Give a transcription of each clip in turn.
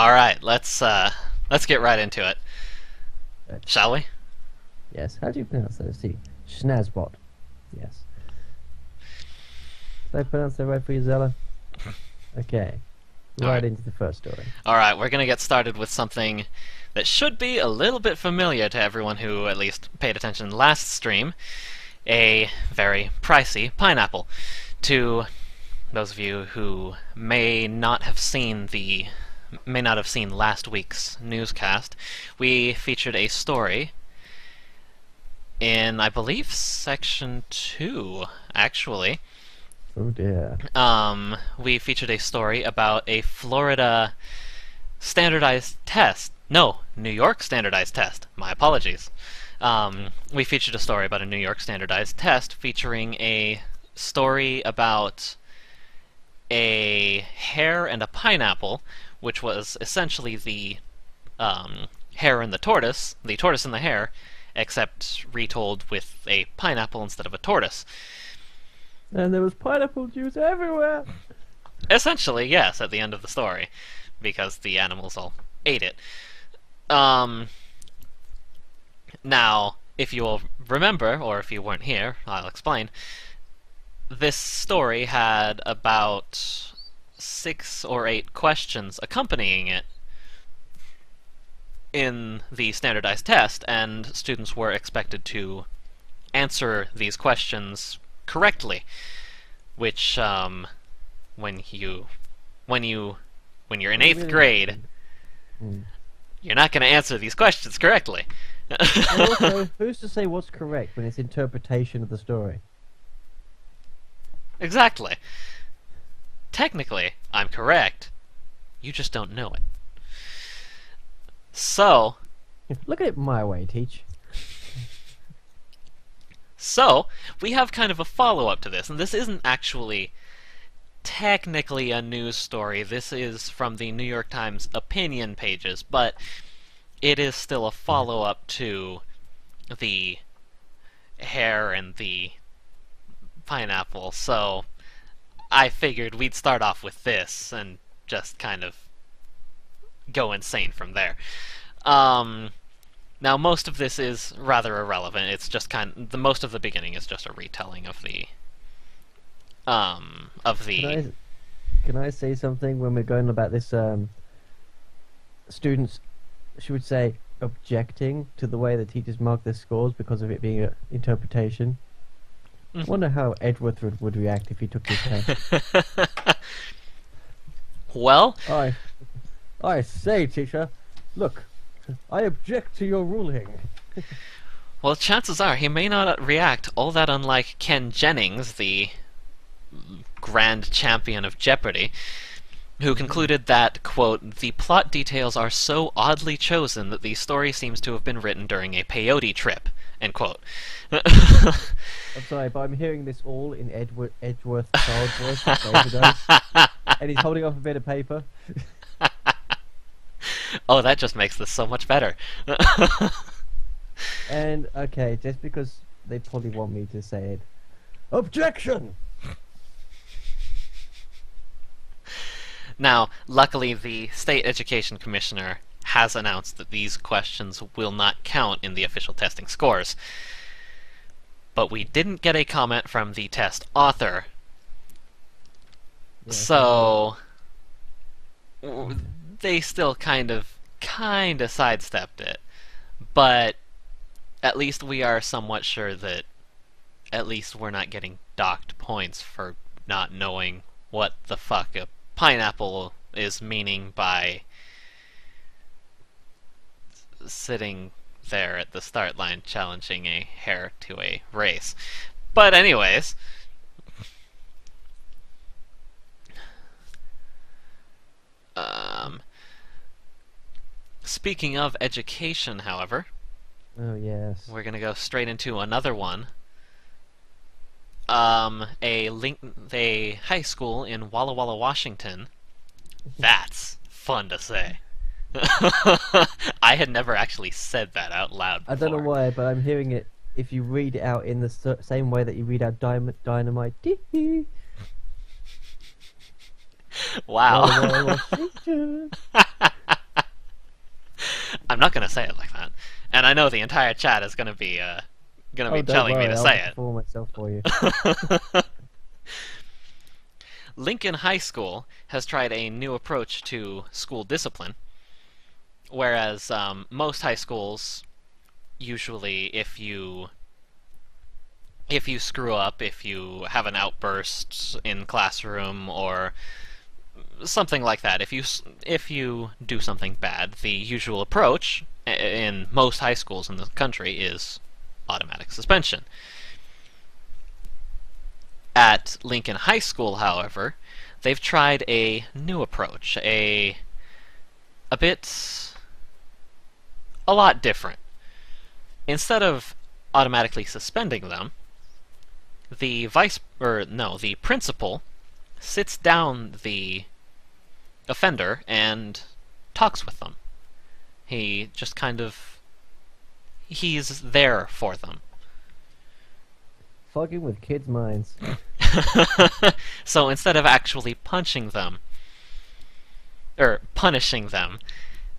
All right, let's get right into it, shall we? Yes. How do you pronounce that? Let's see. Schnazbot. Yes. Did I pronounce that right for you, Zella? Okay. All Right right. into the first story. All right, we're gonna get started with something that should be a little bit familiar to everyone who at least paid attention last stream. A very pricey pineapple. To those of you who may not have seen last week's newscast, we featured a story in, I believe, section 2, actually. Oh dear. We featured a story about a Florida standardized test. No, New York standardized test. My apologies. We featured a story about a New York standardized test featuring a story about a hare and a pineapple, which was essentially the hare and the tortoise and the hare, except retold with a pineapple instead of a tortoise. And there was pineapple juice everywhere. Essentially, yes, at the end of the story, because the animals all ate it. Now, if you will remember, or if you weren't here, I'll explain. This story had about 6 or 8 questions accompanying it in the standardized test, and students were expected to answer these questions correctly, which when you're in 8th grade, Hmm. you're not going to answer these questions correctly. And also, who's to say what's correct when it's interpretation of the story? Exactly. Technically, I'm correct. You just don't know it. So, Look at it my way, Teach. we have kind of a follow-up to this, and this isn't actually technically a news story. This is from the New York Times opinion pages, but it is still a follow-up to the hare and the pineapple, so I figured we'd start off with this and just kind of go insane from there. Now, most of this is rather irrelevant. It's just most of the beginning is just a retelling of the Can I say something when we're going about this? Students, she would say, objecting to the way the teachers mark their scores because of it being an interpretation. I wonder how Edgeworth would react if he took this test. Well, I say, teacher, look, I object to your ruling. well, chances are he may not react all that unlike Ken Jennings, the grand champion of Jeopardy, who concluded that, quote, the plot details are so oddly chosen that the story seems to have been written during a peyote trip, end quote. I'm sorry, but I'm hearing this all in Edgeworth's child voice, David does, and he's holding up a bit of paper. Oh, that just makes this so much better. And, okay, just because they probably want me to say it. Objection! Now, luckily, the State Education Commissioner has announced that these questions will not count in the official testing scores. But we didn't get a comment from the test author. Yeah, So they still kind of sidestepped it. But at least we are somewhat sure that at least we're not getting docked points for not knowing what the fuck a pineapple is meaning by sitting there at the start line challenging a hare to a race. But anyways, speaking of education, however, Oh, yes. we're gonna go straight into another one. A high school in Walla Walla, Washington. That's fun to say. I had never actually said that out loud before. I don't know why, but I'm hearing it if you read it out in the same way that you read out dynamite. Tee-hee. Wow. Walla Walla, Washington. I'm not gonna say it like that, and I know the entire chat is gonna Oh, be don't telling me worry, to I'll say perform myself for you. it. Lincoln High School has tried a new approach to school discipline, whereas most high schools usually, if you screw up, if you have an outburst in classroom or something like that, if you do something bad, the usual approach in most high schools in the country is automatic suspension. At Lincoln High School, however, they've tried a new approach, a lot different. Instead of automatically suspending them, the principal sits down the offender and talks with them. He's there for them. Fucking with kids' minds. So instead of actually punching them, or punishing them,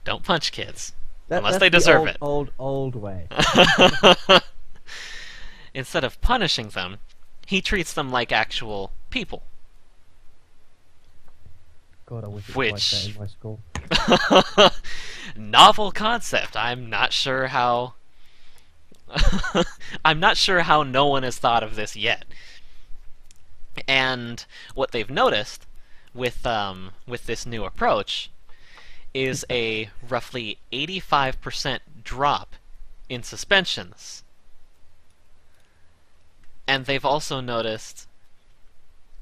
don't punch kids. Unless they deserve it. Old way. Instead of punishing them, he treats them like actual people. God, I wish it was like that in my school. Novel concept. I'm not sure how no one has thought of this yet. And what they've noticed with this new approach is a roughly 85% drop in suspensions. And they've also noticed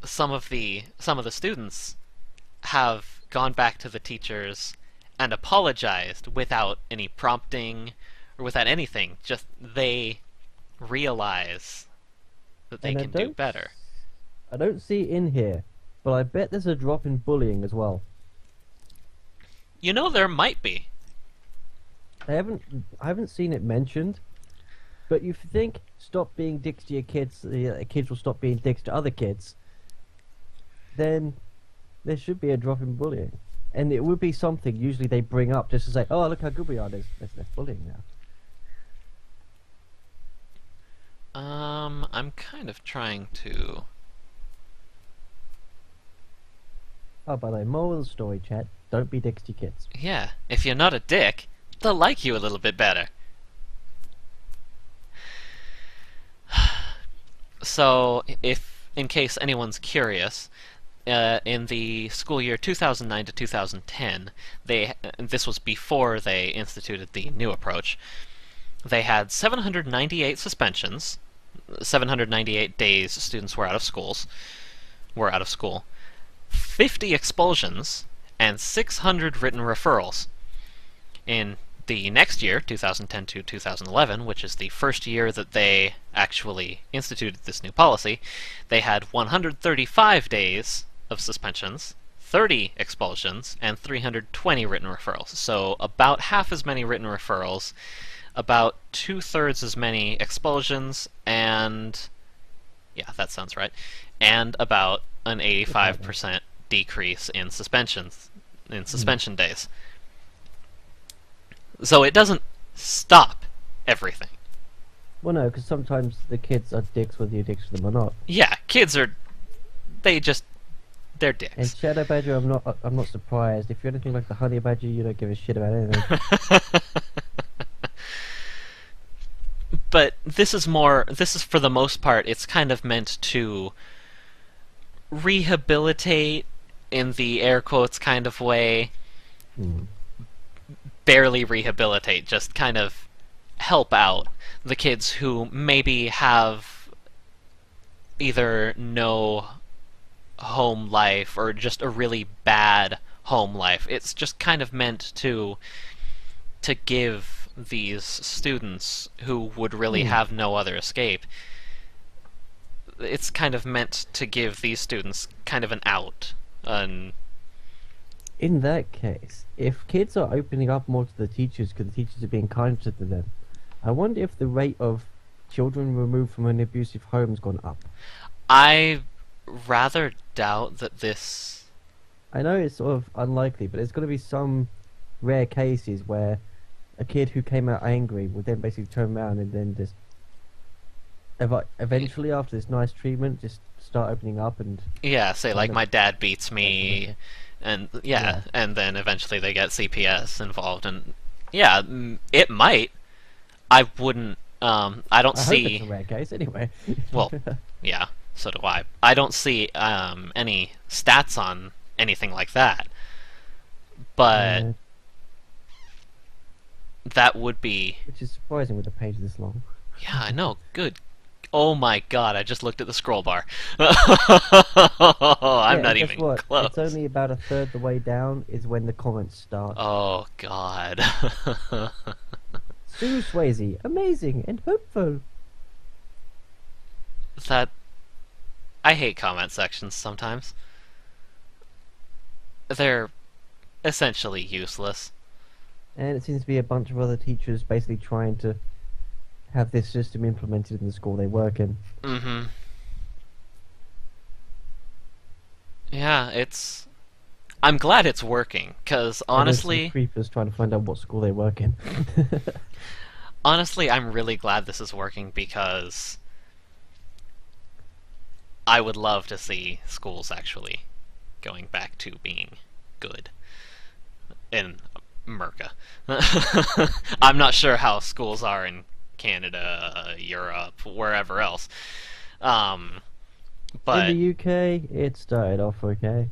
some of the students have gone back to the teachers and apologized without any prompting or without anything. Just they realize that they can do better. I don't see it in here, but I bet there's a drop in bullying as well. You know, there might be. I haven't seen it mentioned, but you think stop being dicks to your kids, the kids will stop being dicks to other kids, then there should be a drop in bullying. And it would be something usually they bring up just to say, oh, look how good we are, there's less bullying now. I'm kind of trying to... Oh, by the way, moral of the story, chat, don't be dicks to kids. Yeah, if you're not a dick, they'll like you a little bit better. So, in case anyone's curious, in the school year 2009 to 2010, this was before they instituted the new approach, they had 798 suspensions, 798 days students were out of school, 50 expulsions, and 600 written referrals. In the next year, 2010 to 2011, which is the first year that they actually instituted this new policy, they had 135 days of suspensions, 30 expulsions, and 320 written referrals. So about half as many written referrals, about 2/3 as many expulsions, and... yeah, that sounds right. And about an 85% decrease in suspension days. So it doesn't stop everything. Well, no, because sometimes the kids are dicks whether you're dicks to them or not. Yeah, kids are... they're dicks. And Shadow Badger, I'm not surprised. If you're anything like the Honey Badger, you don't give a shit about anything. But this is for the most part, it's kind of meant to rehabilitate in the air quotes kind of way. Barely rehabilitate, just kind of help out the kids who maybe have either no home life or just a really bad home life. It's just kind of meant to give these students who would really have no other escape, it's kind of meant to give these students kind of an out. In that case, if kids are opening up more to the teachers because the teachers are being kinder to them, I wonder if the rate of children removed from an abusive home has gone up. I rather doubt that this... I know it's sort of unlikely, but there's got to be some rare cases where a kid who came out angry would then basically turn around and then just eventually, after this nice treatment, just start opening up and Yeah, say like kind of my dad beats me, and Yeah. and then eventually they get CPS involved, and yeah, it might. I wouldn't. I don't I hope it's see. a rare case anyway. Well, yeah, so do I. I don't see any stats on anything like that, but Uh, that would be. which is surprising with a page this long. Yeah, I know. Good. Oh my god! I just looked at the scroll bar. I'm Yeah, not and guess even what? close. It's only about a third the way down is when the comments start. Oh god. Sue Swayze, amazing and hopeful. That I hate comment sections sometimes. They're essentially useless. And it seems to be a bunch of other teachers basically trying to have this system implemented in the school they work in. Mm-hmm. Yeah, it's. I'm glad it's working, because And there's some honestly, creepers trying to find out what school they work in. honestly, I'm really glad this is working because I would love to see schools actually going back to being good in America. I'm not sure how schools are in Canada, Europe, wherever else. But In the UK, it started off okay.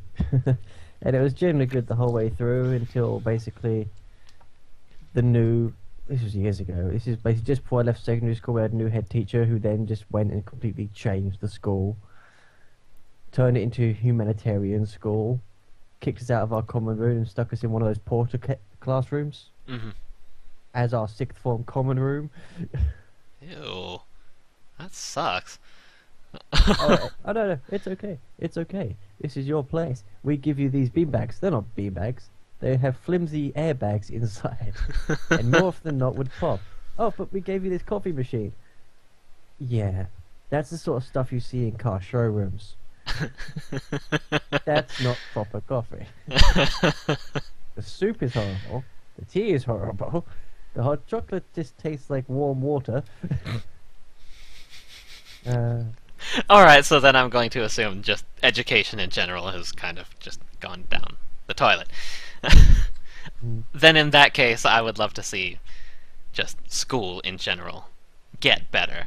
And it was generally good the whole way through until basically the new. This was years ago. This is basically just before I left secondary school. We had a new head teacher who then just went and completely changed the school, turned it into a humanitarian school, kicked us out of our common room and stuck us in one of those porter classrooms mhm. as our sixth form common room. Ew, that sucks. Oh, no, it's okay. It's okay. This is your place. We give you these beanbags. They're not beanbags. They have flimsy airbags inside, and more often than not would pop. Oh, but we gave you this coffee machine. Yeah, that's the sort of stuff you see in car showrooms. That's not proper coffee. The soup is horrible. The tea is horrible. The hot chocolate just tastes like warm water. Alright, so then I'm going to assume just education in general has kind of just gone down the toilet. Then in that case, I would love to see just school in general get better.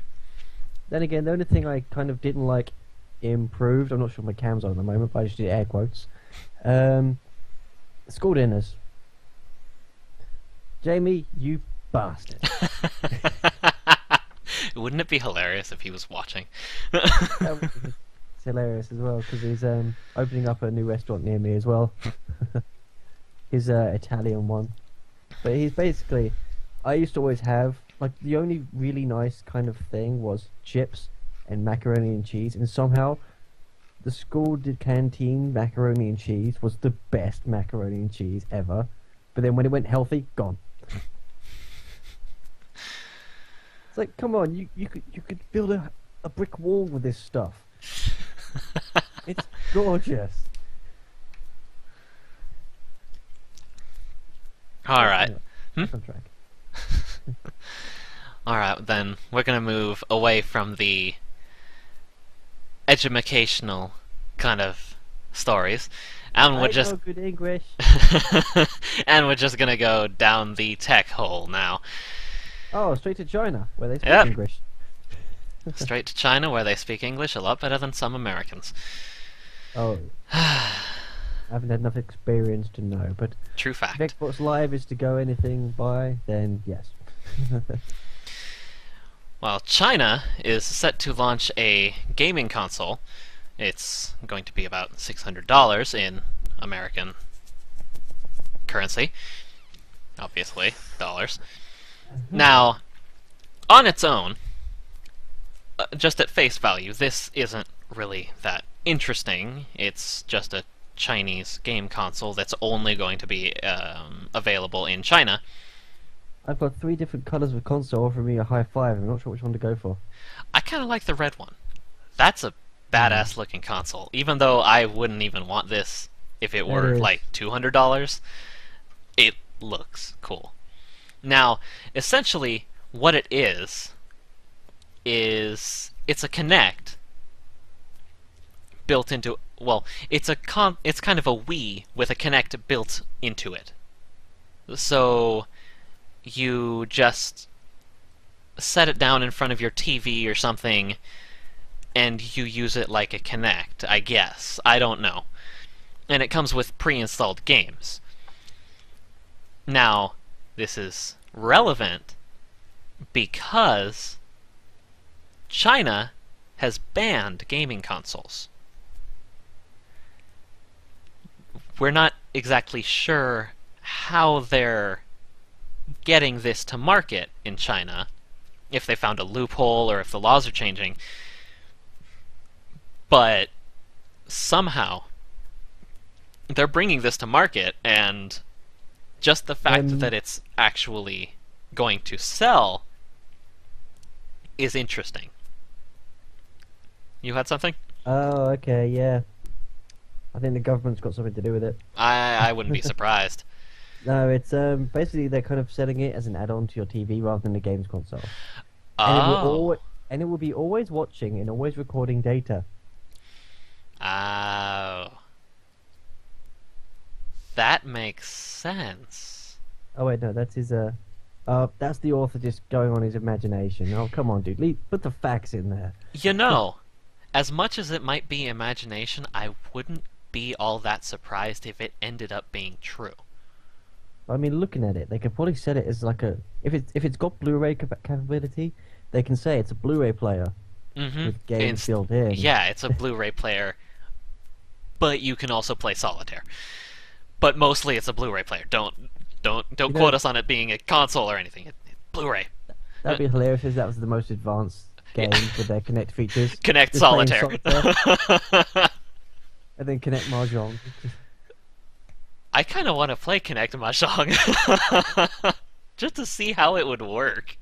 Then again, the only thing I kind of didn't like improved, I'm not sure my cam's on at the moment, but I just did air quotes. School dinners. Jamie, you bastard. Wouldn't it be hilarious if he was watching? It's hilarious as well because he's opening up a new restaurant near me as well. His Italian one, but he's basically. I used to always have like the only really nice kind of thing was chips and macaroni and cheese, and somehow the school canteen macaroni and cheese was the best macaroni and cheese ever. But then when it went healthy, gone. It's like, come on, you could build a brick wall with this stuff. It's gorgeous. Alright. Anyway, back on track. Alright, then we're gonna move away from the educational kind of stories. And we're I just know good English. and we're just gonna go down the tech hole now. Oh, straight to China, where they speak Yep. English. Straight to China, where they speak English a lot better than some Americans. Oh, I haven't had enough experience to know, but True if fact. Xbox Live is to go anything by, then yes. Well, China is set to launch a gaming console. It's going to be about $600 in American currency. Obviously, dollars. Now, on its own, just at face value, this isn't really that interesting. It's just a Chinese game console that's only going to be available in China. I've got 3 different colours of console offering me a high five. I'm not sure which one to go for. I kind of like the red one. That's a badass looking console. Even though I wouldn't even want this if it were is. like $200, it looks cool. Now, essentially, what it is it's a Kinect built into, well, it's kind of a Wii with a Kinect built into it. So you just set it down in front of your TV or something, and you use it like a Kinect, I guess. I don't know. And it comes with pre-installed games. Now, this is relevant because China has banned gaming consoles. We're not exactly sure how they're getting this to market in China, if they found a loophole or if the laws are changing, but somehow they're bringing this to market, and just the fact that it's actually going to sell is interesting. You had something? Oh, okay, yeah. I think the government's got something to do with it. I wouldn't be surprised. No, it's basically they're kind of selling it as an add-on to your TV rather than the games console. Oh. And it will be always watching and always recording data. Oh. That makes sense. Oh wait, no, that's his that's the author just going on his imagination. Oh, come on, dude. Put the facts in there. You know, as much as it might be imagination, I wouldn't be all that surprised if it ended up being true. I mean, looking at it, they could probably set it as like a if it's got Blu-ray capability, they can say it's a Blu-ray player with games built in. Yeah, it's a Blu-ray player, but you can also play solitaire. But mostly it's a Blu-ray player. Don't quote us on it being a console or anything. It's Blu-ray. That'd be hilarious if that was the most advanced game with their Kinect features. Kinect solitaire. And then Kinect Mahjong. I kind of want to play Kinect Mahjong just to see how it would work.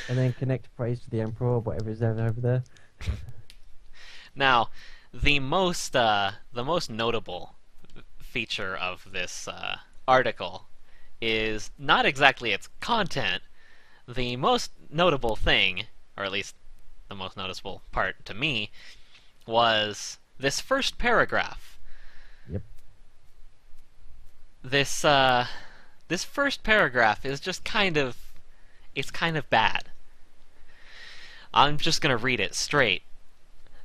And then Kinect Praise to the Emperor or whatever is over there. Now, the most notable feature of this article is not exactly its content. The most notable thing, or at least the most noticeable part to me, was this first paragraph. Yep. This first paragraph is just kind of bad. I'm just gonna read it straight.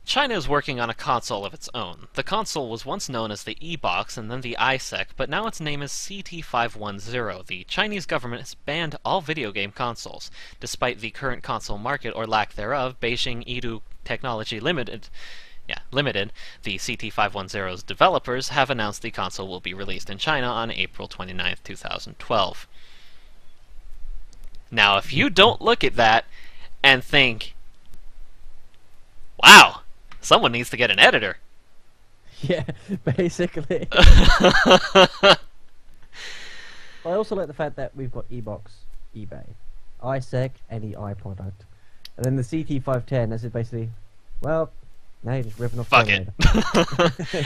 China is working on a console of its own. The console was once known as the E-Box and then the iSec, but now its name is CT510. The Chinese government has banned all video game consoles. Despite the current console market, or lack thereof, Beijing Edu Technology Limited, the CT510's developers, have announced the console will be released in China on April 29th, 2012. Now, if you don't look at that and think, wow, someone needs to get an editor. Yeah, basically. I also like the fact that we've got E-Box, eBay, iSec, any iProduct. And then the CT510, that's it basically, well, now you're just ripping off Fuck it.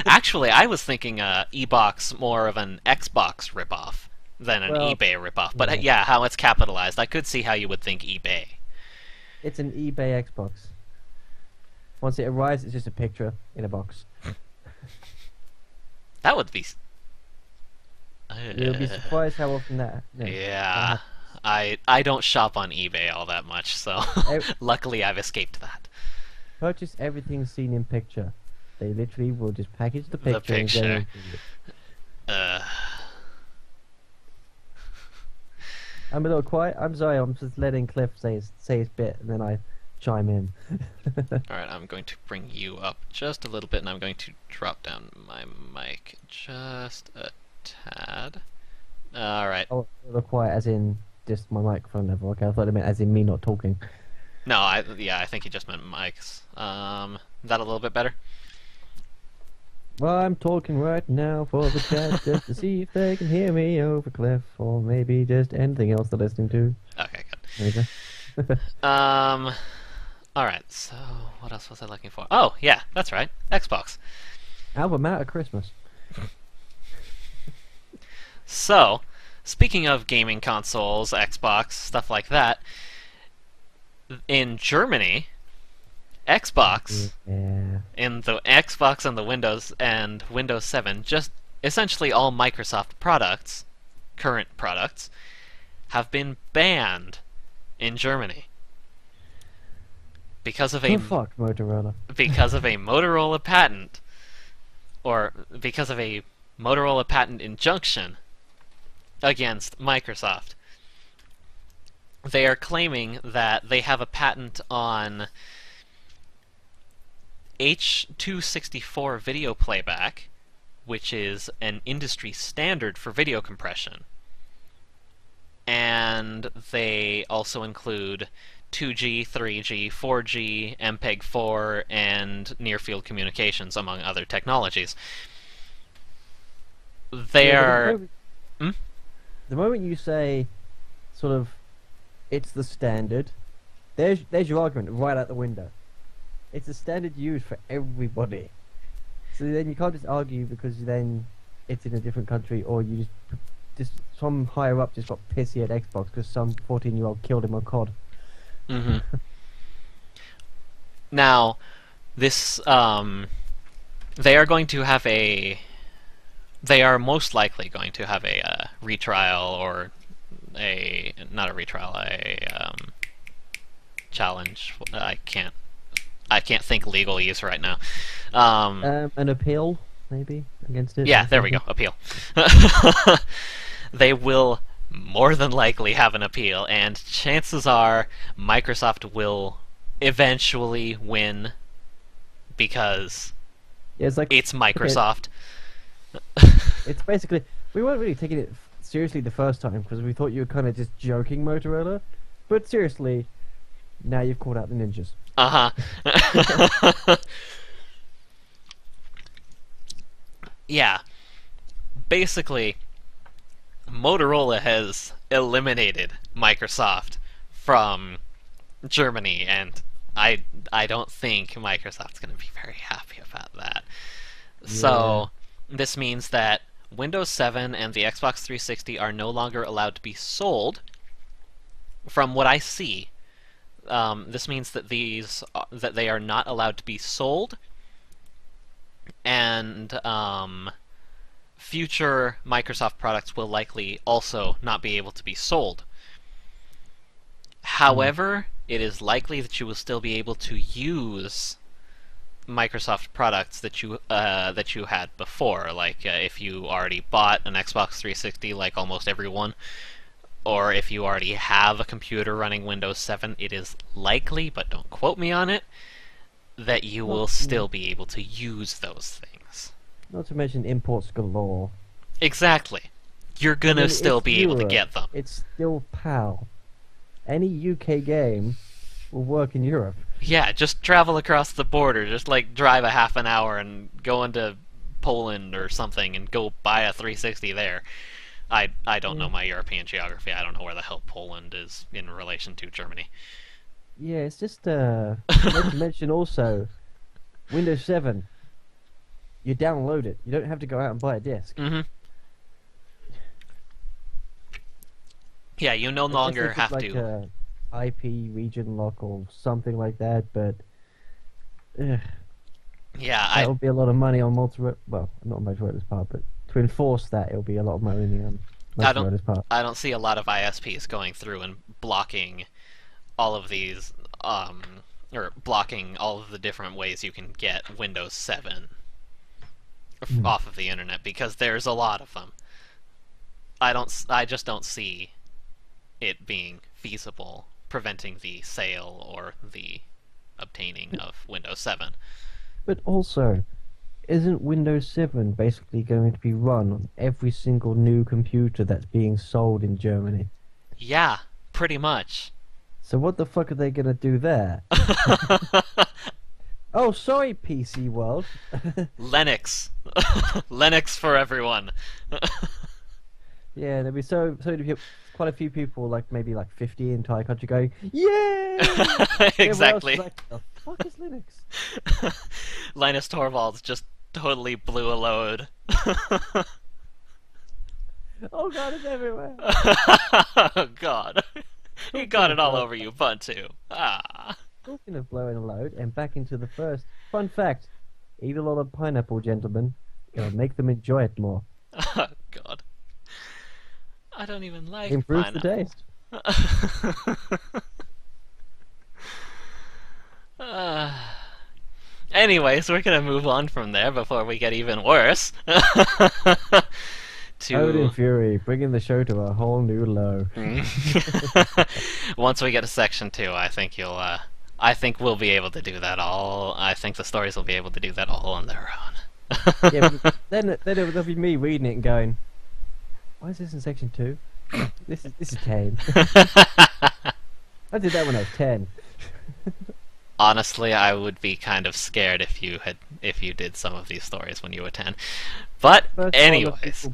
Actually, I was thinking E-Box more of an Xbox ripoff than an eBay ripoff. But yeah, how it's capitalized, I could see how you would think eBay. It's an eBay Xbox. Once it arrives, it's just a picture in a box. That would be... You'll be surprised how often that... Yeah. I don't shop on eBay all that much, so luckily I've escaped that. Purchase everything seen in picture. They literally will just package the picture. And get it. I'm a little quiet. I'm sorry. I'm just letting Cliff say his bit, and then I chime in. Alright, I'm going to bring you up just a little bit, and I'm going to drop down my mic just a tad. Alright. Oh, a little quiet, as in just my microphone level. Okay, I thought it meant as in me not talking. No, I think he just meant mics. Is that a little bit better? Well, I'm talking right now for the chat just to see if they can hear me over Cliff, or maybe just anything else they're listening to. Okay, good. There you go. Alright, so what else was I looking for? Oh, yeah, that's right. Xbox. Album out at Christmas. So, speaking of gaming consoles, Xbox, stuff like that, in Germany, Xbox, Yeah. in the Xbox and Windows 7, just essentially all Microsoft products, current products, have been banned in Germany because of Oh fuck, Motorola. a Motorola patent, or because of a Motorola patent injunction against Microsoft. They are claiming that they have a patent on H.264 video playback, which is an industry standard for video compression. And they also include 2G, 3G, 4G, MPEG-4, and near-field communications, among other technologies. They Yeah, are... the moment you say, sort of, it's the standard, there's your argument right out the window. It's a standard used for everybody. So then you can't just argue because then it's in a different country, or you just some higher up just got pissy at Xbox because some 14-year-old killed him on COD. Mm-hmm. Now, this they are going to have a. They are most likely going to have a retrial, or not a retrial, a challenge. I can't think legalese right now. An appeal, maybe, against it? Yeah, there we go. Appeal. They will more than likely have an appeal, and chances are Microsoft will eventually win because Yeah, it's like it's Microsoft. it's basically, we weren't really taking it seriously the first time because we thought you were kind of just joking, Motorola. But seriously, now you've called out the ninjas. Uh-huh. Yeah. Basically, Motorola has eliminated Microsoft from Germany, and I don't think Microsoft's going to be very happy about that. Yeah. So, this means that Windows 7 and the Xbox 360 are no longer allowed to be sold. From what I see, this means that that they are not allowed to be sold, and future Microsoft products will likely also not be able to be sold. However, it is likely that you will still be able to use Microsoft products that you had before, like if you already bought an Xbox 360, like almost everyone, or if you already have a computer running Windows 7, it is likely, but don't quote me on it, that you will still be able to use those things. Not to mention imports galore. Exactly. You're gonna still be able to get them. It's still PAL. Any UK game will work in Europe. Yeah, just travel across the border. Just like drive a half an hour and go into Poland or something and go buy a 360 there. I don't know my European geography. I don't know where the hell Poland is in relation to Germany. Yeah, it's just not to mention also Windows 7. You download it. You don't have to go out and buy a disc. Mm-hmm. Yeah, you no longer have like to. A IP region lock or something like that, but Yeah, that will be a lot of money on Motorola's, well, not on Motorola's part, but to enforce that, it'll be a lot of money on Motorola's part. I don't see a lot of ISPs going through and blocking all of these, or blocking all of the different ways you can get Windows 7 off of the internet, because there's a lot of them. I just don't see it being feasible, preventing the sale or the obtaining of Windows 7. But also, isn't Windows 7 basically going to be run on every single new computer that's being sold in Germany? Yeah, pretty much. So what the fuck are they going to do there? Oh, sorry, PC world. Linux. Linux for everyone. Yeah, there'll be quite a few people, like maybe like 50 entire country going, yay! Exactly. Like, the fuck is Linux? Linus Torvalds just totally blew a load. Oh god, it's everywhere. Oh God. You Talking got it of all blow- over you, Buntu. Ah. Talking of blowing a load, and back into the first. Fun fact: eat a lot of pineapple, gentlemen. It'll make them enjoy it more. Oh, God. I don't even like Improves the pineapple. taste. Anyways, we're gonna move on from there before we get even worse. Odin To Fury, bringing the show to a whole new low. once we get to section 2, I think you'll. I think we'll be able to do that all. I think the stories will be able to do that all on their own. Yeah, but then it'll be me reading it and going, "Why is this in section 2? This is tame." I did that when I was 10. Honestly, I would be kind of scared if you did some of these stories when you were 10. But anyways,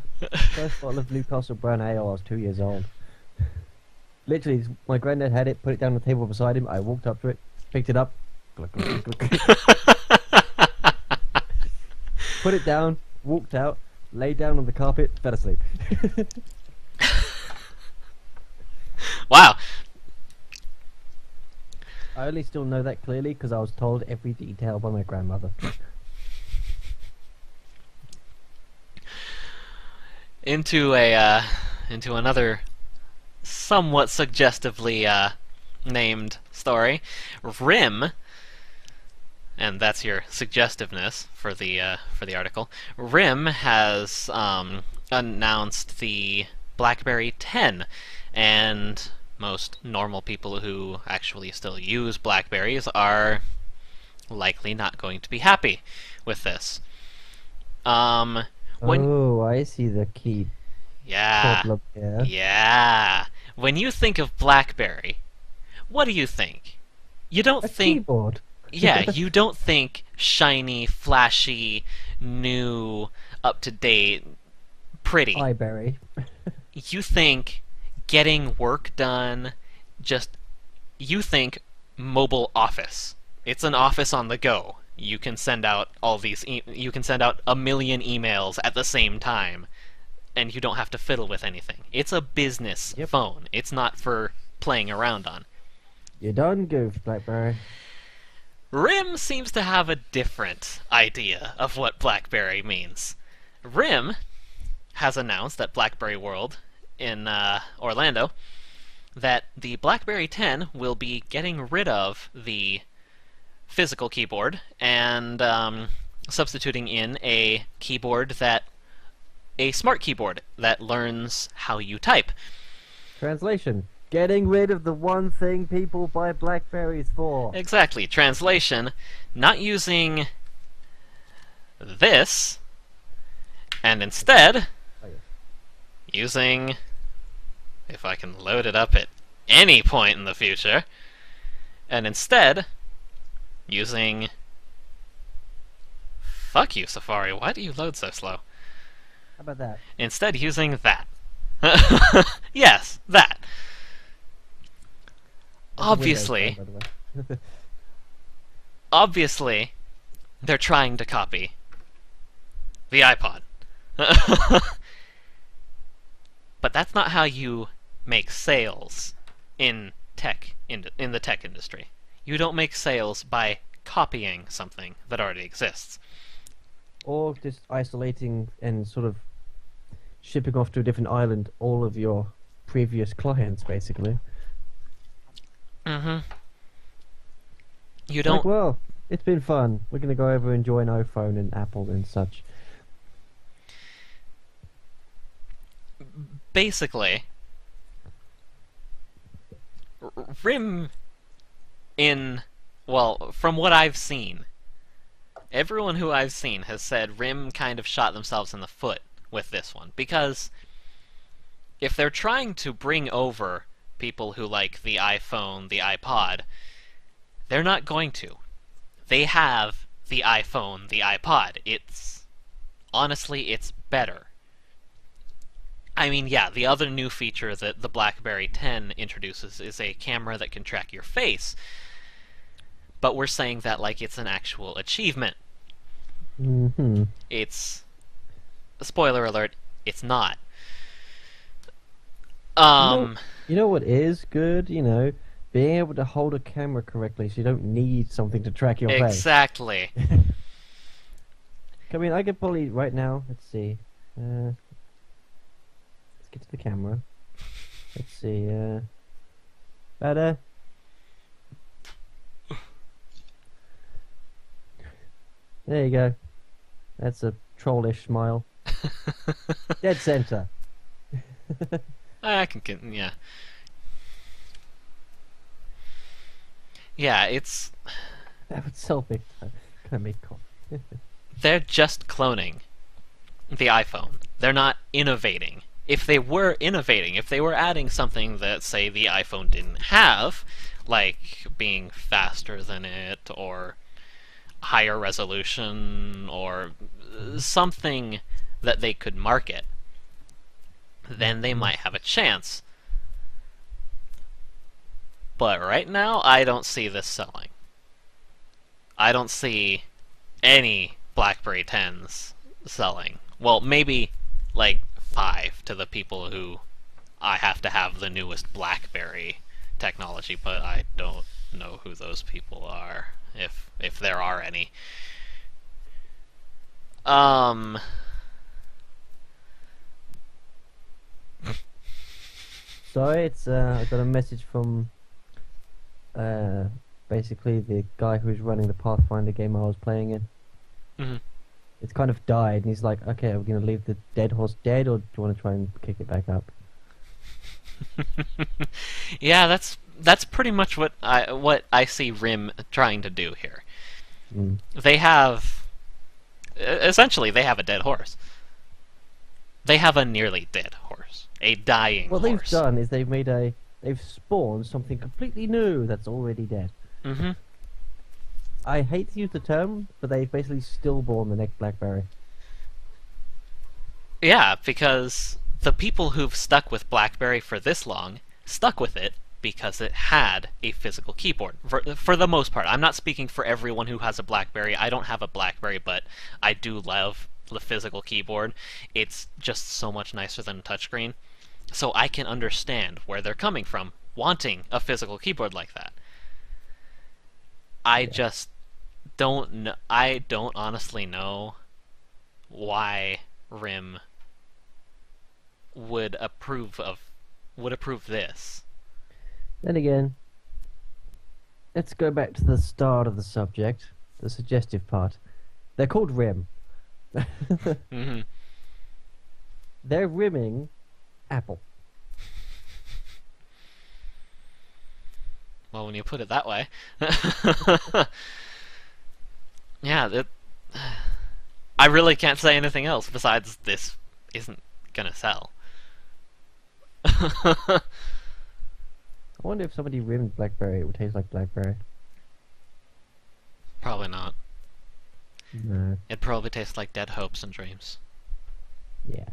First bottle of Newcastle Brown Ale, I was 2 years old. Literally, my granddad had it, put it down on the table beside him. I walked up to it, picked it up, glug, glug, glug, glug, put it down, walked out, lay down on the carpet, fell asleep. wow. I only still know that clearly because I was told every detail by my grandmother. Into another somewhat suggestively named story, Rim, and that's your suggestiveness for the article. Rim has announced the BlackBerry 10, and most normal people who actually still use BlackBerries are likely not going to be happy with this. When Oh, I see the key yeah, problem here. yeah. When you think of BlackBerry, what do you think? You don't A think, keyboard. yeah, you don't think shiny, flashy, new, up-to-date, pretty. iBerry. You think getting work done, you think mobile office. It's an office on the go. You can send out you can send out a million emails at the same time, and you don't have to fiddle with anything. It's a business Yep. phone. It's not for playing around on. You done goofed, BlackBerry. RIM seems to have a different idea of what BlackBerry means. RIM has announced at BlackBerry World in Orlando that the BlackBerry 10 will be getting rid of the physical keyboard and substituting in a smart keyboard that learns how you type. Translation. Getting rid of the one thing people buy Blackberries for. Exactly. Translation, not using this, and instead Oh, yeah. using, if I can load it up at any point in the future, and instead using, fuck you, Safari, why do you load so slow? How about that? Instead using that. Yes, that. That's a Windows Obviously, phone, by the way. obviously, they're trying to copy the iPod. But that's not how you make sales in the tech industry. You don't make sales by copying something that already exists. Or just isolating and sort of shipping off to a different island all of your previous clients, basically. Mm-hmm. You Like, don't. well, it's been fun. We're going to go over and join iPhone and Apple and such. Basically, RIM from what I've seen, everyone who I've seen has said RIM kind of shot themselves in the foot with this one, because if they're trying to bring over people who like the iPhone, the iPod, they're not going to. They have the iPhone, the iPod. Honestly, it's better. I mean, yeah, the other new feature that the BlackBerry 10 introduces is a camera that can track your face. But we're saying that like it's an actual achievement. Mm-hmm. It's... Spoiler alert, it's not. You know, Um, you know what is good? Being able to hold a camera correctly so you don't need something to track your face. exactly. I mean, I could probably right now. Let's see. Let's get to the camera. Let's see. Better. There you go. That's a trollish smile. Dead center. I can get, yeah. Yeah, it's That would sell big time. Can I make coffee? they're just cloning the iPhone. They're not innovating. If they were innovating, if they were adding something that, say, the iPhone didn't have, like being faster than it, or higher resolution, or something that they could market, then they might have a chance. But right now, I don't see this selling. I don't see any BlackBerry 10s selling. Well, maybe like 5 to the people who I have to have the newest BlackBerry technology, but I don't know who those people are, if there are any. Um, Sorry, it's I got a message from uh basically the guy who's running the Pathfinder game I was playing in. mhm. It's kind of died, and he's like, "Okay, are we gonna leave the dead horse dead, or do you want to try and kick it back up?" Yeah, that's pretty much what I see RIM trying to do here. Mm. They have essentially they have a dead horse. They have a nearly dead horse, a dying What they've horse. done is they've spawned something completely new that's already dead. Hmm. I hate to use the term, but they've basically stillborn the next BlackBerry. Yeah, because the people who've stuck with BlackBerry for this long stuck with it because it had a physical keyboard. For the most part, I'm not speaking for everyone who has a BlackBerry. I don't have a BlackBerry, but I do love the physical keyboard. It's just so much nicer than a touchscreen. So I can understand where they're coming from, wanting a physical keyboard like that. I Yeah. just don't know. I don't honestly know why RIM would approve this. Then again, let's go back to the start of the subject, the suggestive part. They're called RIM. Hmm. They're rimming Apple. Well, when you put it that way, yeah, I really can't say anything else besides this isn't gonna sell. I wonder if somebody rimmed BlackBerry, it would taste like BlackBerry. Probably not. No. It probably tastes like dead hopes and dreams. Yeah.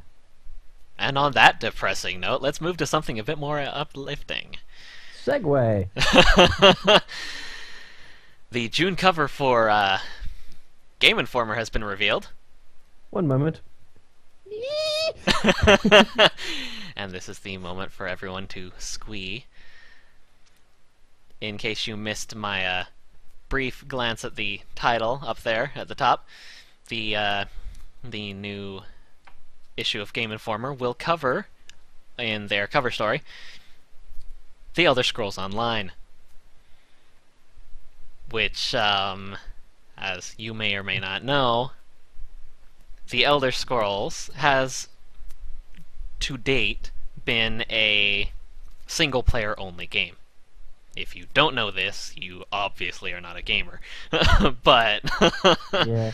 And on that depressing note, let's move to something a bit more uplifting. Segway. The June cover for Game Informer has been revealed. One moment. And this is the moment for everyone to squee. In case you missed my brief glance at the title up there at the top, the new issue of Game Informer will cover, in their cover story, The Elder Scrolls Online. Which, as you may or may not know, The Elder Scrolls has, to date, been a single-player only game. If you don't know this, you obviously are not a gamer. But Yeah.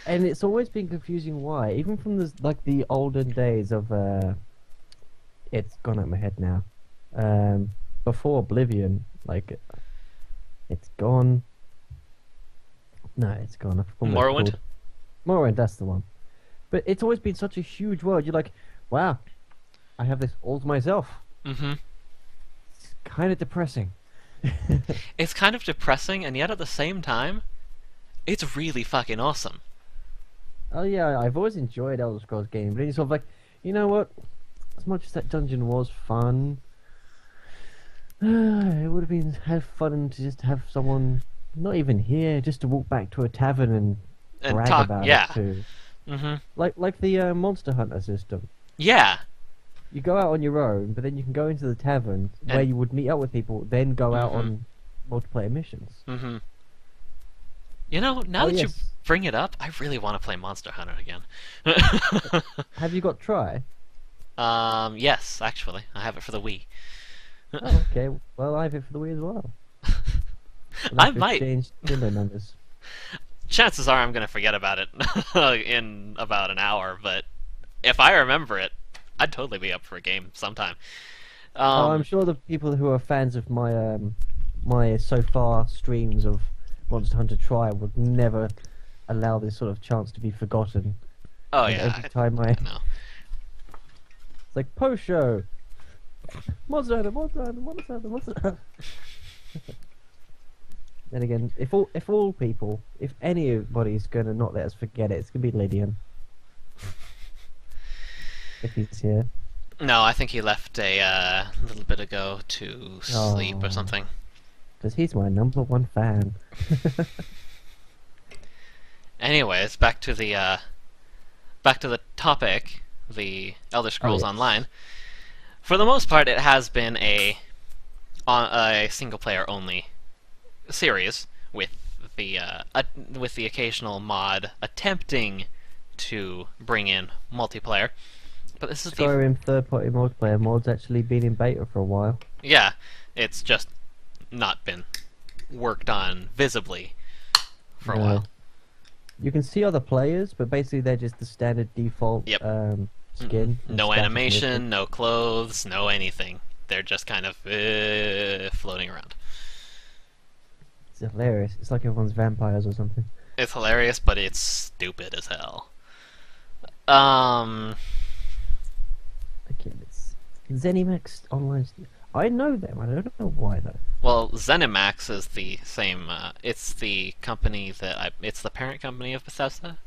And it's always been confusing why. Even from the olden days of it's gone out my head now. Before Oblivion, like it's gone. No, it's gone. I forgot what it's Morrowind? called. Morrowind, that's the one. But it's always been such a huge world. You're like, wow, I have this all to myself. Hmm. It's kind of depressing. It's kind of depressing, and yet at the same time, it's really fucking awesome. Oh yeah, I've always enjoyed Elder Scrolls games, but then you're sort of like, you know what? as much as that dungeon was fun, it would have been had fun to just have someone not even here, just to walk back to a tavern and And brag talk, about it yeah. too. Mm-hmm. Like the Monster Hunter system. Yeah. You go out on your own, but then you can go into the tavern where And you would meet up with people, then go out mm-hmm. on multiplayer missions. Mm-hmm. You know, now Oh that you yes. bring it up, I really want to play Monster Hunter again. Have you got Try? Yes, actually, I have it for the Wii. Oh, okay. Well, I have it for the Wii as well. We'll I have to might. exchange Nintendo numbers. Chances are I'm gonna forget about it in about an hour, but if I remember it, I'd totally be up for a game sometime. Oh, I'm Um, sure the people who are fans of my so far streams of Monster Hunter Try would never allow this sort of chance to be forgotten. oh And yeah, every time I know. it's like post show, Monster Hunter, Monster Hunter, Monster Hunter, Monster Hunter. Then again, if anybody's gonna not let us forget it, it's gonna be Lydian. If he's here. No, I think he left a little bit ago to sleep or Oh. something. Because he's my #1 fan. Anyways, back to the topic, the Elder Scrolls yes. Online. For the most part, it has been a single player only series with the occasional mod attempting to bring in multiplayer. But this is the Skyrim third-party multiplayer mod's actually been in beta for a while. yeah, it's just not been worked on visibly for a No. while. You can see other players, but basically they're just the standard default Yep. skin. and No status animation, no clothes, no anything. They're just kind of floating around. It's hilarious. It's like everyone's vampires or something. It's hilarious, but it's stupid as hell. Again, it's ZeniMax Online. I know them. I don't know why though. Well, ZeniMax is the same. It's the company it's the parent company of Bethesda.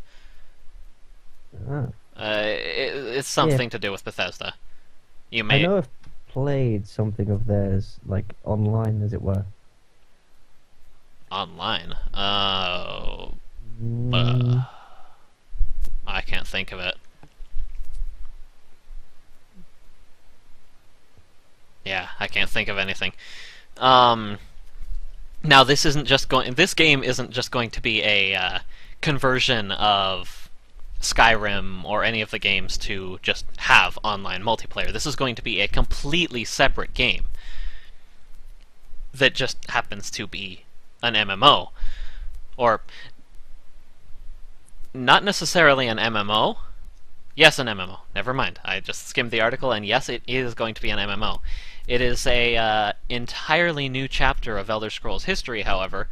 Ah. It's something to do with Bethesda. You I may know I've played something of theirs, like online, as it were. online. Oh, Mm, I can't think of it. Yeah, I can't think of anything. Now this isn't just going. This game isn't just going to be a conversion of Skyrim or any of the games to just have online multiplayer. This is going to be a completely separate game that just happens to be an MMO, or not necessarily an MMO. Yes, an MMO. Never mind. I just skimmed the article, and yes, it is going to be an MMO. It is a entirely new chapter of Elder Scrolls history, however,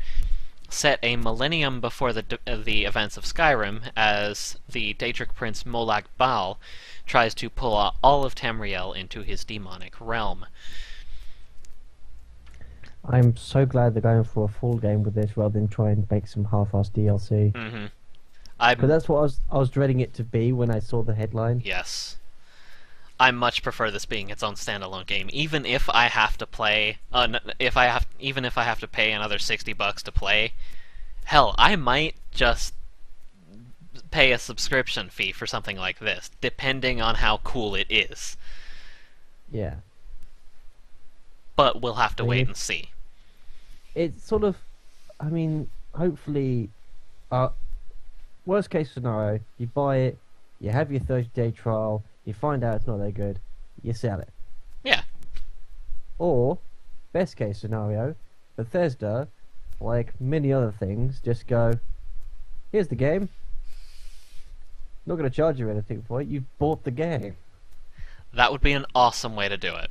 set a millennium before the events of Skyrim, as the Daedric prince Molag Bal tries to pull all of Tamriel into his demonic realm. I'm so glad they're going for a full game with this rather than try and make some half-assed DLC. Mm-hmm. Because that's what I was dreading it to be when I saw the headline. Yes. I much prefer this being its own standalone game, even if I have to play. Even if I have to pay another $60 to play. Hell, I might just pay a subscription fee for something like this, depending on how cool it is. Yeah. But we'll have to I mean, wait if- and see. It's sort of, I mean, hopefully, worst case scenario, you buy it, you have your 30-day trial, you find out it's not that good, you sell it. Yeah. Or, best case scenario, Bethesda, like many other things, just go, here's the game. Not going to charge you anything for it, you've bought the game. That would be an awesome way to do it.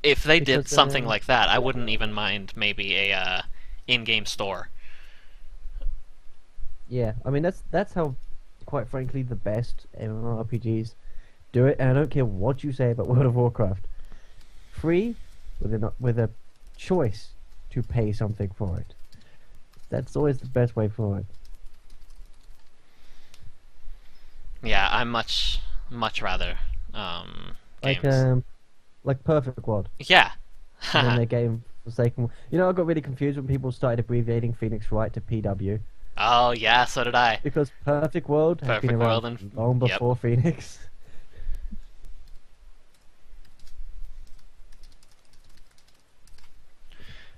If they did Because, something like that, I wouldn't even mind maybe a in-game store. Yeah, I mean that's how, quite frankly, the best MMORPGs do it. And I don't care what you say about World of Warcraft, free with a choice to pay something for it. That's always the best way forward. Yeah, I much rather Like games. like Perfect World. Yeah. And then their game Forsaken. You know, I got really confused when people started abbreviating Phoenix Wright to PW Oh yeah, so did I. because Perfect World has been Perfect around World and long yep. before Phoenix.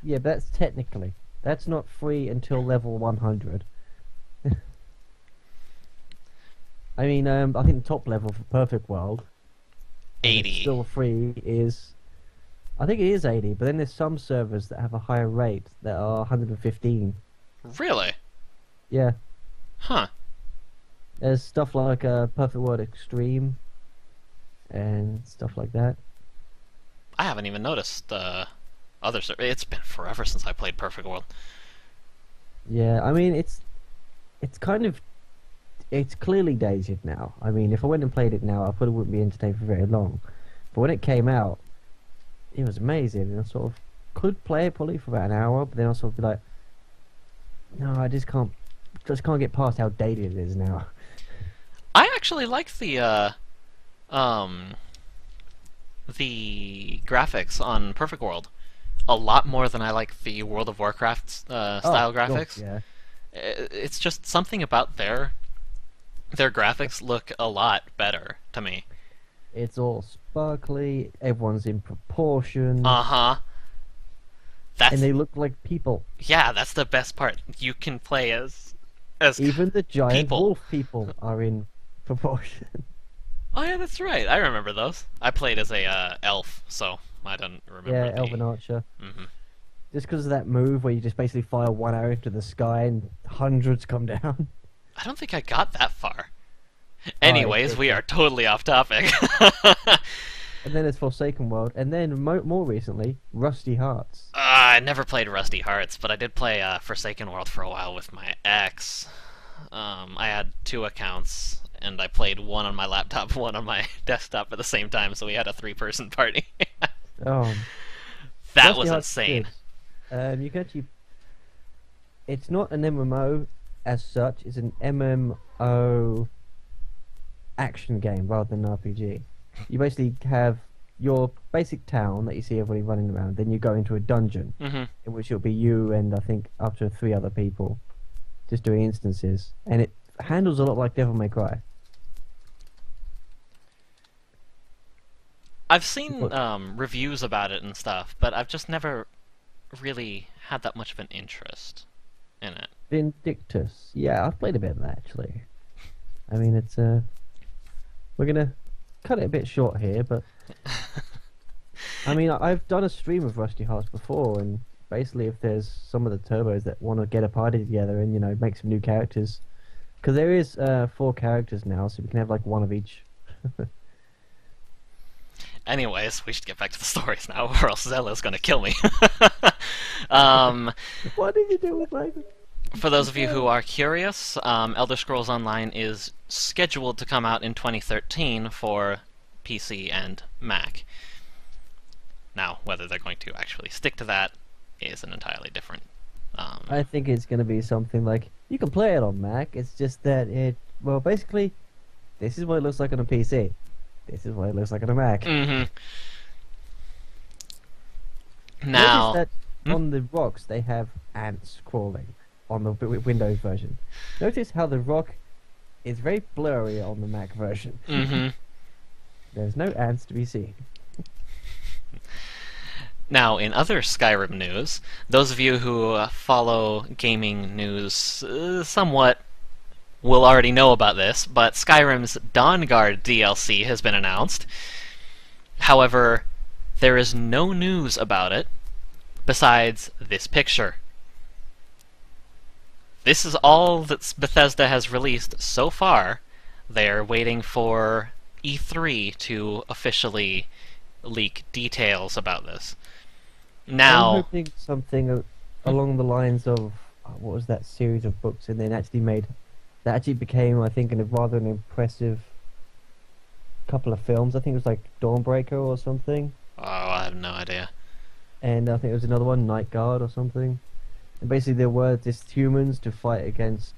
Yeah, but that's technically. That's not free until level 100. I mean, I think the top level for Perfect World, and it's 80. still free, is I think it is 80. But then there's some servers that have a higher rate that are 115. Really? Yeah, Huh. there's stuff like Perfect World Extreme and stuff like that. I haven't even noticed it's been forever since I played Perfect World. Yeah, I mean it's kind of it's clearly dated now. I mean, if I went and played it now, I probably wouldn't be entertained for very long. But when it came out, it was amazing, and I sort of could play it probably for about an hour, but then I sort of be like, no, I just can't get past how dated it is now. I actually like um the graphics on Perfect World a lot more than I like the World of Warcraft Oh, style God, graphics. yeah. It's just something about their graphics look a lot better to me. It's all sparkly, everyone's in proportion, Uh-huh. and That's they look like people. yeah, that's the best part. You can play as Even the giant people. wolf people are in proportion. Oh yeah, that's right. I remember those. I played as a elf, so I don't remember Yeah, the. Elven Archer. Hmm. Just because of that move where you just basically fire one arrow into the sky and hundreds come down. I don't think I got that far. Oh, Anyways, we are totally off topic. and then there's Forsaken World, and then more recently, Rusty Hearts. I never played Rusty Hearts, but I did play Forsaken World for a while with my ex. I had two accounts, and I played one on my laptop, one on my desktop at the same time, so we had a three-person party. Oh, That Rusty was Hearts insane. is. You can actually. It's not an MMO as such. It's an MMO action game rather than an RPG. You basically have your basic town that you see everybody running around. Then you go into a dungeon Hmm. in which it'll be you and I think up to 3 other people just doing instances, and it handles a lot like Devil May Cry. I've seen But reviews about it and stuff, but I've just never really had that much of an interest in it. Vindictus, yeah, I've played a bit of that actually. I mean, it's we're gonna cut it a bit short here, but I mean, I've done a stream of Rusty Hearts before, and basically, if there's some of the turbos that want to get a party together and make some new characters, because there is 4 characters now, so we can have like one of each. Anyways, we should get back to the stories now, or else Zella's gonna kill me. um, What did you do with my? for those of you who are curious, Elder Scrolls Online is scheduled to come out in 2013 for PC and Mac. Now, whether they're going to actually stick to that is an entirely different. I think it's going to be something like you can play it on Mac. It's just that basically, this is what it looks like on a PC. This is what it looks like on a Mac. Mhm. Now, Notice that on the rocks they have ants crawling on the Windows version. Notice how the rock is very blurry on the Mac version. mhm. There's no ants to be seen. Now, in other Skyrim news, those of you who follow gaming news somewhat will already know about this, but Skyrim's Dawnguard DLC has been announced. However, there is no news about it besides this picture. This is all that Bethesda has released so far. They're waiting for E3 to officially leak details about this. I'm Now, hoping something along the lines of what was that series of books, and then that actually became, I think, rather an impressive couple of films. I think it was like Dawnbreaker or something, oh, I have no idea. and I think it was another one, Night Guard or something. And basically, there were just humans to fight against.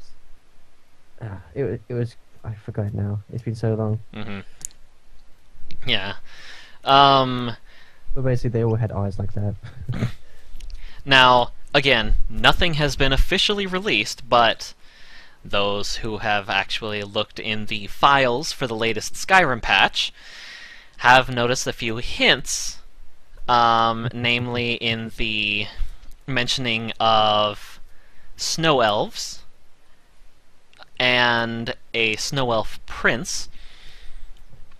It was I forgot now. It's been so long. Hmm. Yeah. Um, But basically, they all had eyes like that. Now, again, nothing has been officially released, but those who have actually looked in the files for the latest Skyrim patch have noticed a few hints, namely in the mentioning of snow elves and a snow elf prince,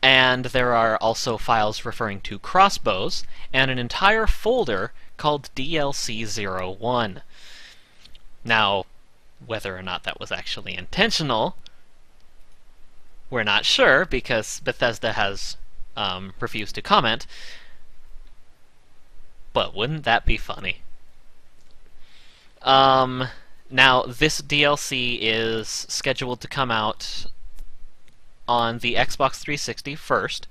and there are also files referring to crossbows and an entire folder called DLC-01. Now, whether or not that was actually intentional, we're not sure, because Bethesda has refused to comment, but wouldn't that be funny? Now, this DLC is scheduled to come out on the Xbox 360 first.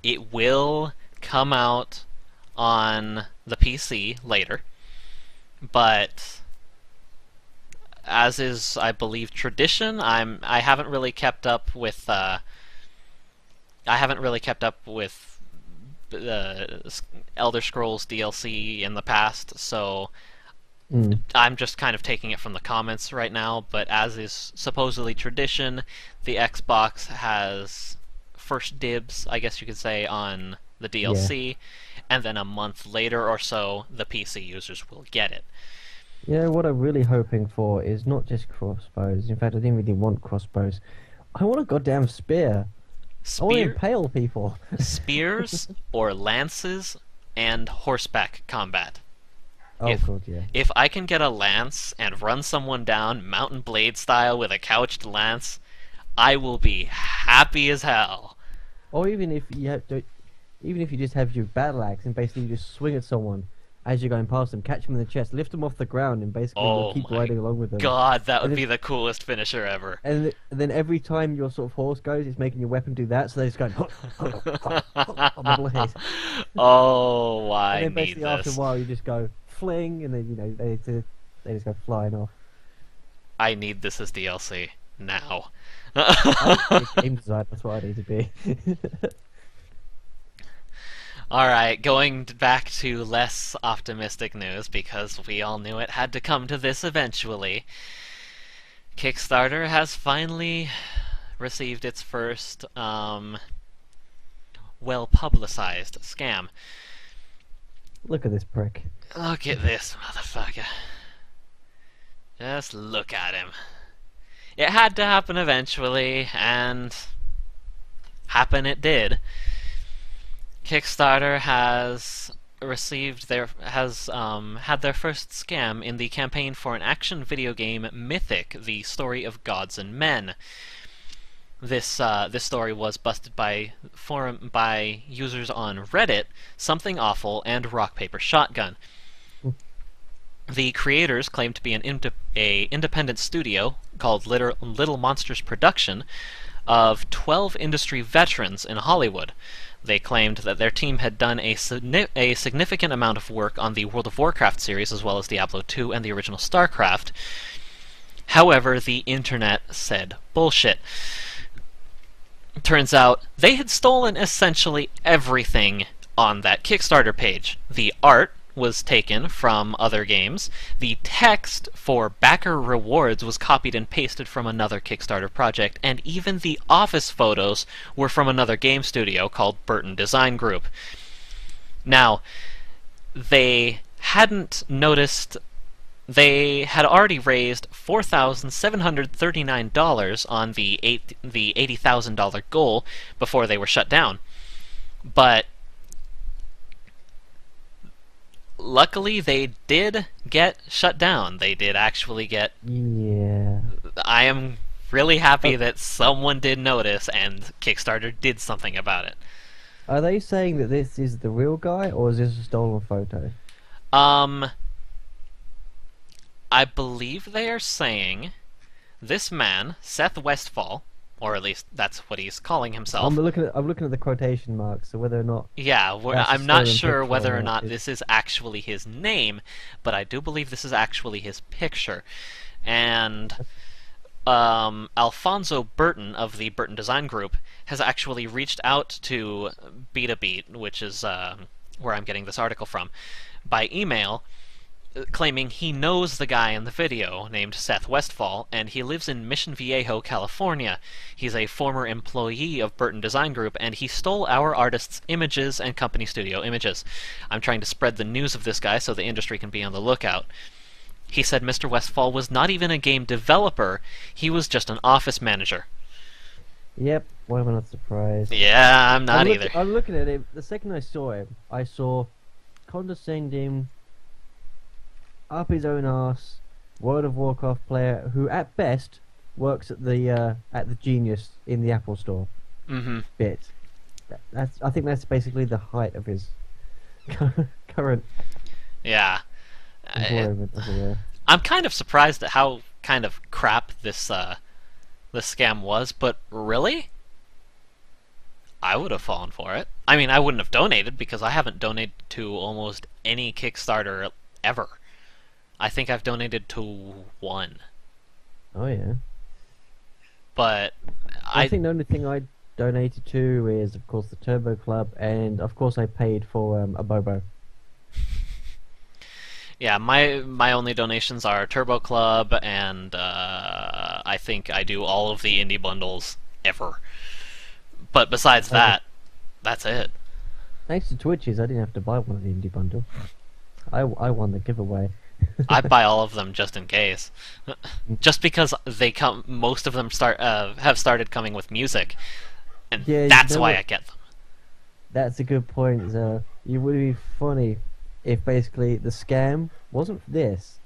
It will come out on the PC later, but as is, I believe, tradition, I haven't really kept up with Elder Scrolls DLC in the past, so I'm just kind of taking it from the comments right now. But as is supposedly tradition, the Xbox has first dibs, I guess you could say, on the DLC, and then a month later or so, the PC users will get it. Yeah, what I'm really hoping for is not just crossbows. In fact, I didn't really want crossbows. I want a goddamn spear. I want to impale people. Spears or lances and horseback combat. Oh, God, yeah. If I can get a lance and run someone down Mountain Blade style with a couched lance, I will be happy as hell. Or even if you have to, even if you just have your battle axe and basically you just swing at someone as you're going past them, catch them in the chest, lift them off the ground, and basically keep riding along with them. God, that would be the coolest finisher ever. And then every time your sort of horse goes, it's making your weapon do that, so they're just going on the blade. Oh, I and then need basically this. after a while, you just go fling, and then they just go flying off. I need this as DLC now. I'm a game designer, that's what I need to be. Alright, going back to less optimistic news, because we all knew it had to come to this eventually. Kickstarter has finally received its first, well-publicized scam. Look at this prick. Look at this motherfucker. Just look at him. It had to happen eventually, and happen it did. Kickstarter has had their first scam in the campaign for an action video game, Mythic: The Story of Gods and Men. This story was busted by users on Reddit, Something Awful, and Rock Paper Shotgun. The creators claimed to be an independent studio called Little Monsters Production of 12 industry veterans in Hollywood. They claimed that their team had done a significant amount of work on the World of Warcraft series, as well as Diablo 2 and the original StarCraft. However, the internet said bullshit. Turns out they had stolen essentially everything on that Kickstarter page. The art was taken from other games. The text for backer rewards was copied and pasted from another Kickstarter project, and even the office photos were from another game studio called Burton Design Group. Now, they hadn't noticed. They had already raised $4,739 on the $80,000 goal before they were shut down. But luckily, they did get shut down. They did actually get... Yeah. I am really happy that someone did notice and Kickstarter did something about it. Are they saying that this is the real guy, or is this a stolen photo? I believe they are saying this man, Seth Westfall, or at least that's what he's calling himself. I'm looking at the quotation marks, so whether or not... Yeah, I'm not sure whether or not this is actually his name, but I do believe this is actually his picture. And Alfonso Burton of the Burton Design Group has actually reached out to Beat, which is where I'm getting this article from, by email, claiming he knows the guy in the video named Seth Westfall, and he lives in Mission Viejo, California. He's a former employee of Burton Design Group, and he stole our artists' images and company studio images. I'm trying to spread the news of this guy so the industry can be on the lookout. He said Mr. Westfall was not even a game developer, he was just an office manager. Yep, why am I not surprised? Yeah, I'm not either. I'm looking at him. The second I saw him, I saw condescending, up his own arse, World of Warcraft player who, at best, works at the Genius in the Apple Store. Mm-hmm. Bit. I think that's basically the height of his current Yeah. employment. I'm kind of surprised at how kind of crap this scam was, but really? I would have fallen for it. I mean, I wouldn't have donated because I haven't donated to almost any Kickstarter ever. I think I've donated to one. Oh yeah. But I think the only thing I donated to is, of course, the Turbo Club, and of course I paid for a Bobo. Yeah, my only donations are Turbo Club, and I think I do all of the indie bundles ever. But besides that, that's it. Thanks to Twitches, I didn't have to buy one of the indie bundle. I won the giveaway. I buy all of them just in case, just because they come. Most of them have started coming with music, and Yeah, that's why I get them. That's a good point. It would be funny if basically the scam wasn't this.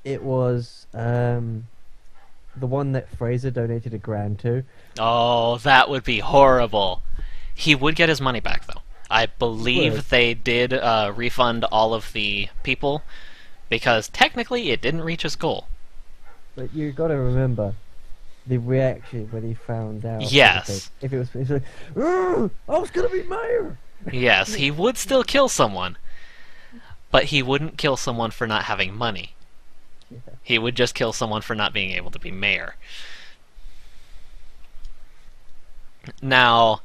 It was the one that Fraser donated $1,000 to. Oh, that would be horrible. He would get his money back though. I believe they did refund all of the people, because technically it didn't reach his goal. But you got to remember the reaction when he found out. Yes. If it was like, I was gonna be mayor. Yes, he would still kill someone, but he wouldn't kill someone for not having money. Yeah. He would just kill someone for not being able to be mayor. Now,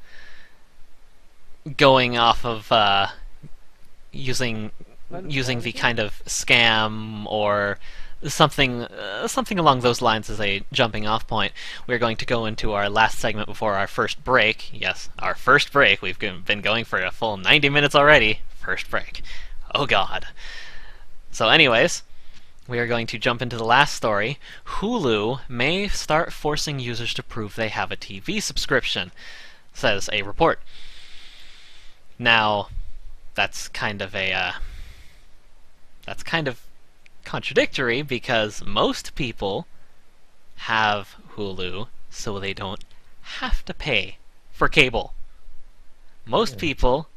going off of using the kind of scam or something along those lines as a jumping off point, we're going to go into our last segment before our first break. Yes, our first break. We've been going for a full 90 minutes already. First break. Oh god. So anyways, we are going to jump into the last story. Hulu may start forcing users to prove they have a TV subscription, says a report. Now, that's kind of contradictory, because most people have Hulu so they don't have to pay for cable. Most people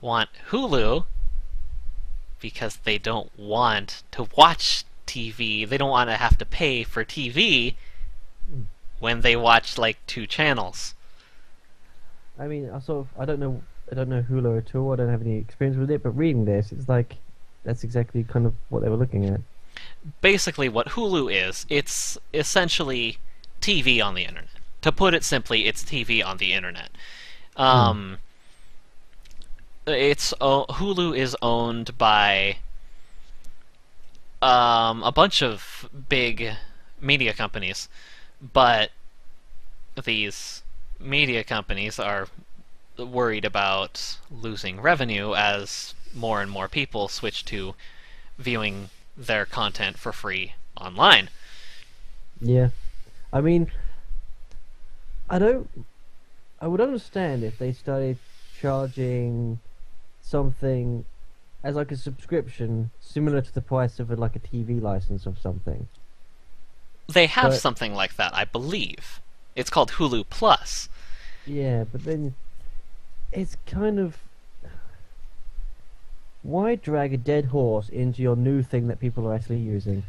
want Hulu because they don't want to watch TV. They don't want to have to pay for TV when they watch like 2 channels. I mean, I don't know Hulu at all. I don't have any experience with it. But reading this, it's like that's exactly kind of what they were looking at. Basically, what Hulu is, it's essentially TV on the internet. To put it simply, it's TV on the internet. Hulu is owned by a bunch of big media companies, but these media companies are worried about losing revenue as more and more people switch to viewing their content for free online. Yeah, I mean, I would understand if they started charging something as like a subscription similar to the price of like a TV license or something. They have something like that, I believe. It's called Hulu Plus. Yeah, but then it's kind of, why drag a dead horse into your new thing that people are actually using?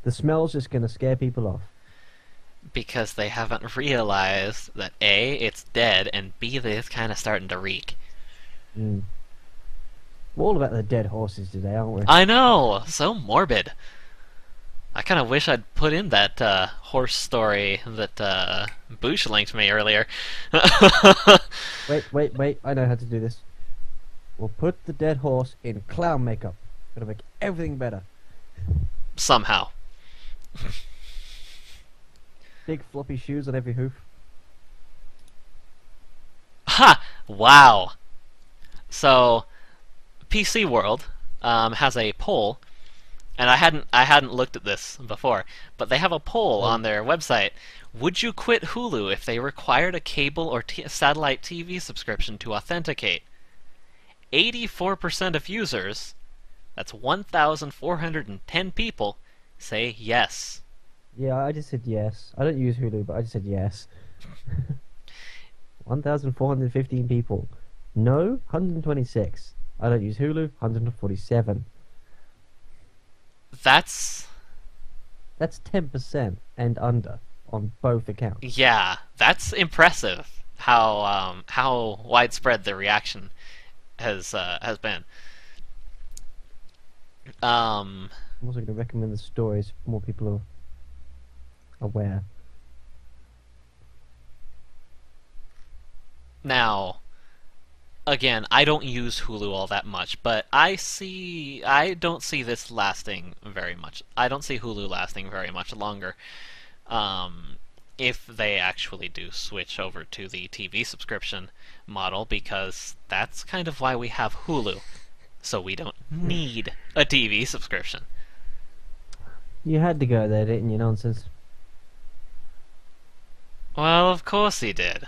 The smell's just going to scare people off. Because they haven't realized that A, it's dead, and B, that it's kind of starting to reek. We're all about the dead horses today, aren't we? I know! So morbid. I kind of wish I'd put in that horse story that Boosh linked me earlier. Wait. I know how to do this. We'll put the dead horse in clown makeup. It'll make everything better. Somehow. Big floppy shoes on every hoof. Ha! Wow. So, PC World has a poll, and I hadn't looked at this before, but they have a poll on their website. Would you quit Hulu if they required a cable or satellite TV subscription to authenticate? 84% of users, that's 1,410 people, say yes. Yeah, I just said yes. I don't use Hulu, but I just said yes. 1,415 people. No, 126. I don't use Hulu, 147. That's 10% and under on both accounts. Yeah, that's impressive. How widespread the reaction has been. I'm also going to recommend the stories. More people are aware. Now, again, I don't use Hulu all that much, but I don't see this lasting very much. I don't see Hulu lasting very much longer. If they actually do switch over to the TV subscription model, because that's kind of why we have Hulu, so we don't need a TV subscription. You had to go there, didn't you? Nonsense. Well, of course he did.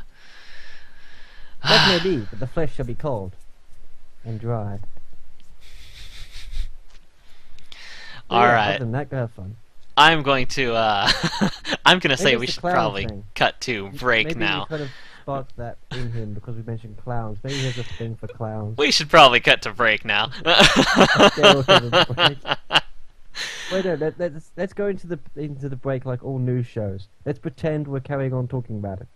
That may be, but the flesh shall be cold and dry. All right. Other than that, go have fun. I'm going to I'm gonna say Maybe we it's the should clown probably thing. cut to break Maybe now. we kind of sparked that in him because we mentioned clowns. Maybe he has a thing for clowns. We should probably cut to break now. Okay, we'll have a break. Wait, no, let's go into the break like all news shows. Let's pretend we're carrying on talking about it.